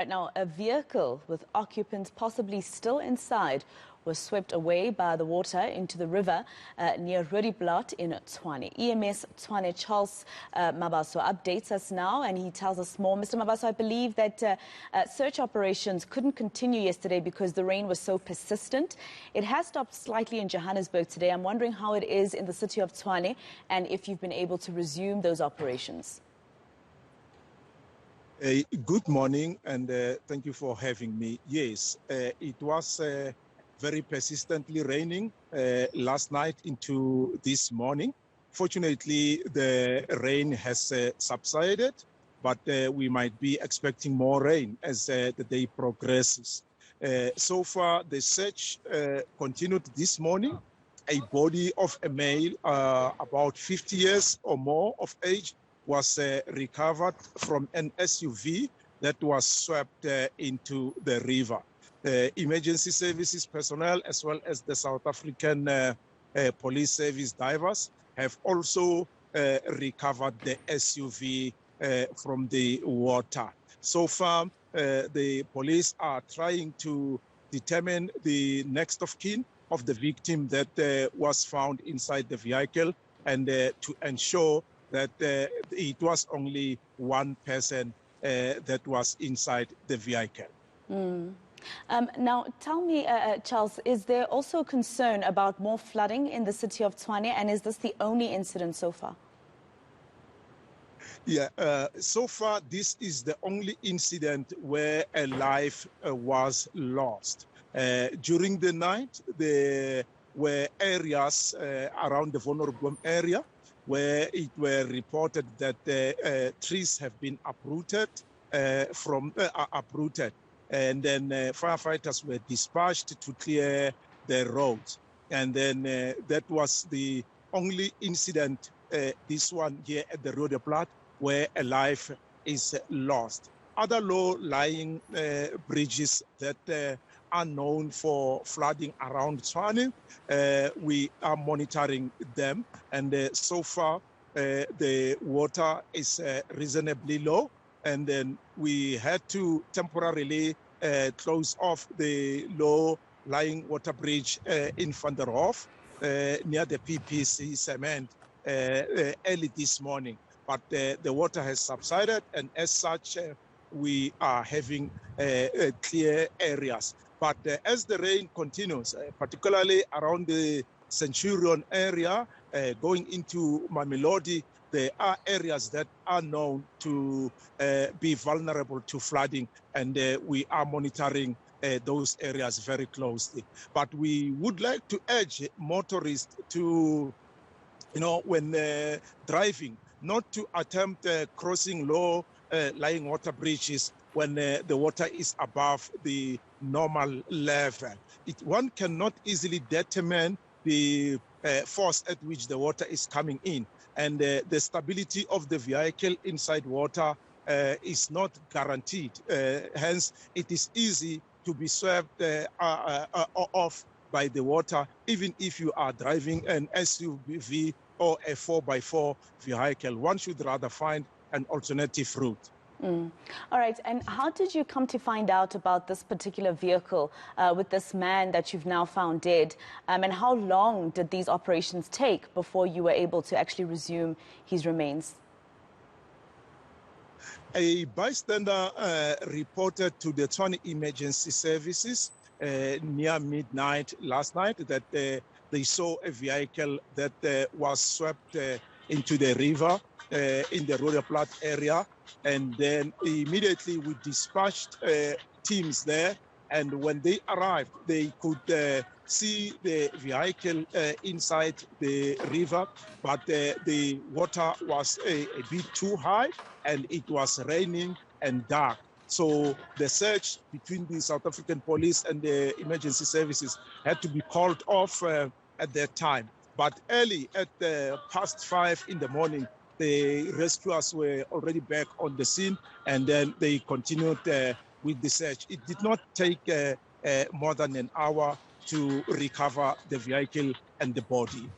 Right now, a vehicle with occupants possibly still inside was swept away by the water into the river near Roodeplaat in Tshwane. EMS Tshwane Charles Mabaso updates us now, and he tells us more. Mr. Mabaso, I believe that search operations couldn't continue yesterday because the rain was so persistent. It has stopped slightly in Johannesburg today. I'm wondering how it is in the city of Tshwane and if you've been able to resume those operations. Good morning, and thank you for having me. Yes, it was very persistently raining last night into this morning. Fortunately, the rain has subsided, but we might be expecting more rain as the day progresses. So far, the search continued this morning. A body of a male about 50 years or more of age was recovered from an SUV that was swept into the river. Emergency services personnel, as well as the South African police service divers, have also recovered the SUV from the water. So far, the police are trying to determine the next of kin of the victim that was found inside the vehicle, and to ensure that it was only one person that was inside the vehicle. Now, tell me, Charles, is there also concern about more flooding in the city of Tshwane, and is this the only incident so far? Yeah, so far this is the only incident where a life was lost. During the night, there were areas around the vulnerable area where it were reported that trees have been uprooted, and then firefighters were dispatched to clear the roads. And then that was the only incident, this one here at the Roodeplaat, where a life is lost. Other low-lying bridges that are known for flooding around Tshwane, we are monitoring them, and so far the water is reasonably low, and then we had to temporarily close off the low-lying water bridge in Van der Hof near the PPC cement early this morning. But the water has subsided, and as such, we are having clear areas. But as the rain continues, particularly around the Centurion area, going into Mamelodi, there are areas that are known to be vulnerable to flooding, and we are monitoring those areas very closely. But we would like to urge motorists to, when driving, not to attempt crossing low-lying water bridges when the water is above the normal level. One cannot easily determine the force at which the water is coming in, and the stability of the vehicle inside water is not guaranteed. Hence, it is easy to be swept off by the water, even if you are driving an SUV or a 4x4 vehicle. One should rather find an alternative route. All right, and how did you come to find out about this particular vehicle with this man that you've now found dead? And how long did these operations take before you were able to actually resume his remains? A bystander reported to the Tshwane Emergency Services near midnight last night that they saw a vehicle that was swept into the river in the Roodeplaat area, and then immediately we dispatched teams there, and when they arrived, they could see the vehicle inside the river, but the water was a bit too high, and it was raining and dark. So the search between the South African police and the emergency services had to be called off at that time. But early at past 5 in the morning, the rescuers were already back on the scene, and then they continued with the search. It did not take more than an hour to recover the vehicle and the body.